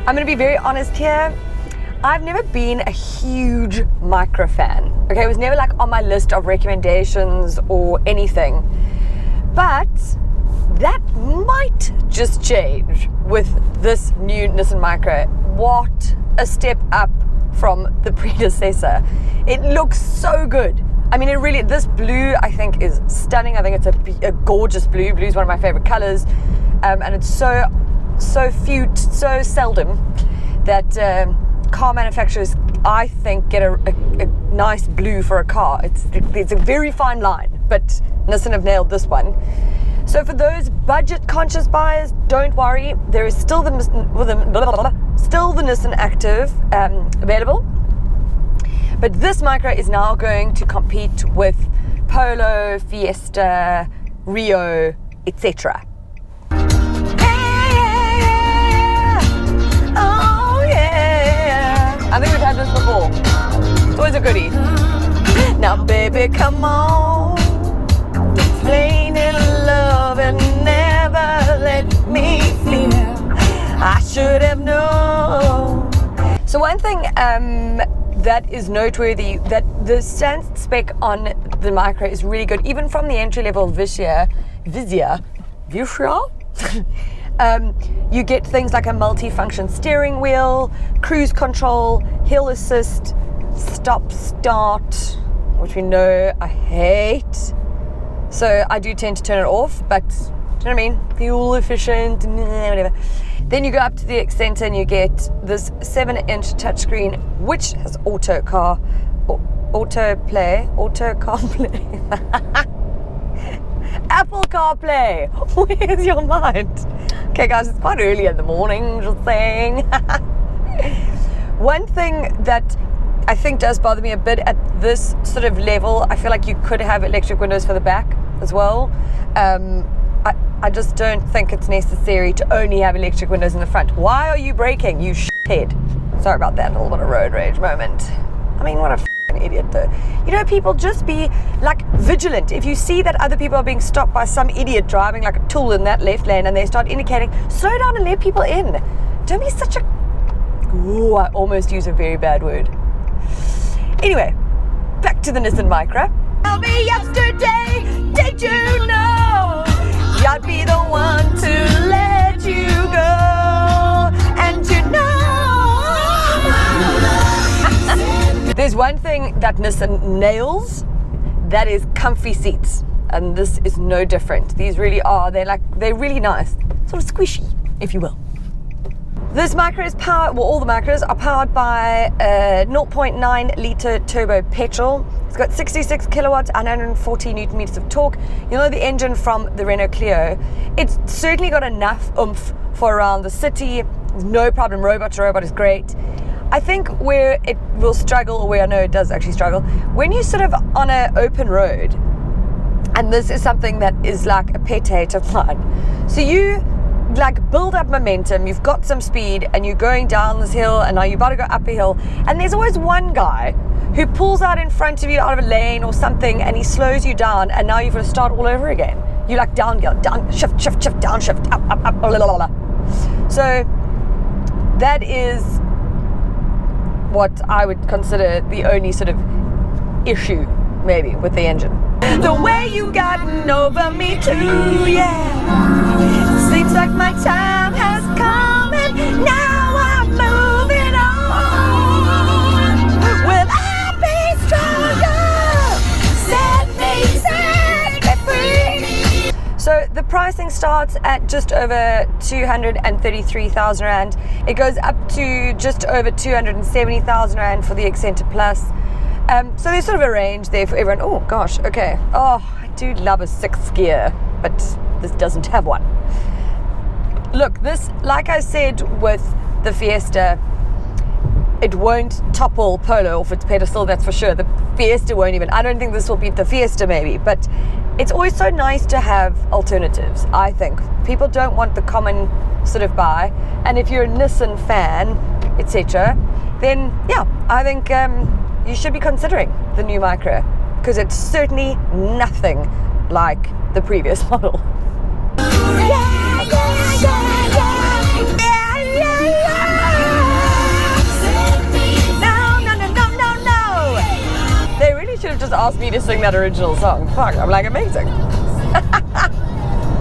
I'm going to be very honest here. I've never been a huge Micra fan. Okay, it was never like on my list of recommendations or anything. But that might just change with this new Nissan Micra. What a step up from the predecessor. It looks so good. I mean, it really, this blue I think is stunning. I think it's a gorgeous blue. Blue is one of my favorite colors. And it's so seldom that car manufacturers, I think, get a nice blue for a car. It's a very fine line, but Nissan have nailed this one. So for those budget-conscious buyers, don't worry. There is still the Nissan Active available. But this Micra is now going to compete with Polo, Fiesta, Rio, etc. Oh yeah! I think we've had this before. It's always a goodie. Now baby, come on. Plain in love and never let me feel. I should have known. So one thing that is noteworthy, that the standard spec on the Micra is really good, even from the entry-level Vizia. You get things like a multi-function steering wheel, cruise control, hill assist, stop start, which we know I hate. So I do tend to turn it off, but do you know what I mean? Fuel efficient, whatever. Then you go up to the Accent and you get this 7-inch touchscreen, which has auto CarPlay. Apple CarPlay. Where's your mind? Okay, guys, it's quite early in the morning, just saying. One thing that I think does bother me a bit at this sort of level, I feel like you could have electric windows for the back as well. I just don't think it's necessary to only have electric windows in the front. Why are you braking, you shithead? Sorry about that, a little bit of road rage moment. I mean, what a f***ing idiot though. You know, people, just be like vigilant. If you see that other people are being stopped by some idiot driving like a tool in that left lane and they start indicating, slow down and let people in. Don't be such a... Ooh, I almost use a very bad word. Anyway, back to the Nissan Micra. Tell me yesterday, did you know I'd be the one to let you go? And you know, there's one thing that Nissan nails, that is comfy seats, and this is no different. These really are. They're really nice, sort of squishy, if you will. This Micra is powered, well, all the Micras are powered by a 0.9 litre turbo petrol. It's got 66 kilowatts and 140 newton meters of torque. You know, the engine from the Renault Clio. It's certainly got enough oomph for around the city. No problem. Robot to robot is great. I think where it will struggle, or where I know it does actually struggle, when you're sort of on an open road, and this is something that is like a pet hate of mine. So you like build up momentum, you've got some speed and you're going down this hill, and now you're about to go up a hill, and there's always one guy who pulls out in front of you out of a lane or something, and he slows you down, and now you've got to start all over again. You like down, shift, down, shift, up, blah, blah, blah. So that is what I would consider the only sort of issue maybe with the engine. The way you gotten over me too, yeah. Seems like my time has come and now I'm moving on. Will I be stronger? Set me free. So the pricing starts at just over 233,000 Rand. It goes up to just over 270,000 Rand for the Accent Plus. So there's sort of a range there for everyone. Oh gosh, okay. Oh, I do love a 6th gear, but this doesn't have one. Look, this, like I said with the Fiesta, it won't topple Polo off its pedestal, that's for sure. The Fiesta won't even. I don't think this will beat the Fiesta maybe, but it's always so nice to have alternatives, I think. People don't want the common sort of buy, and if you're a Nissan fan, etc., then yeah, I think you should be considering the new Micra, because it's certainly nothing like the previous model. Yeah, yeah, yeah, yeah. Yeah, yeah, yeah. should have just asked me to sing that original song. Fuck, I'm like, amazing.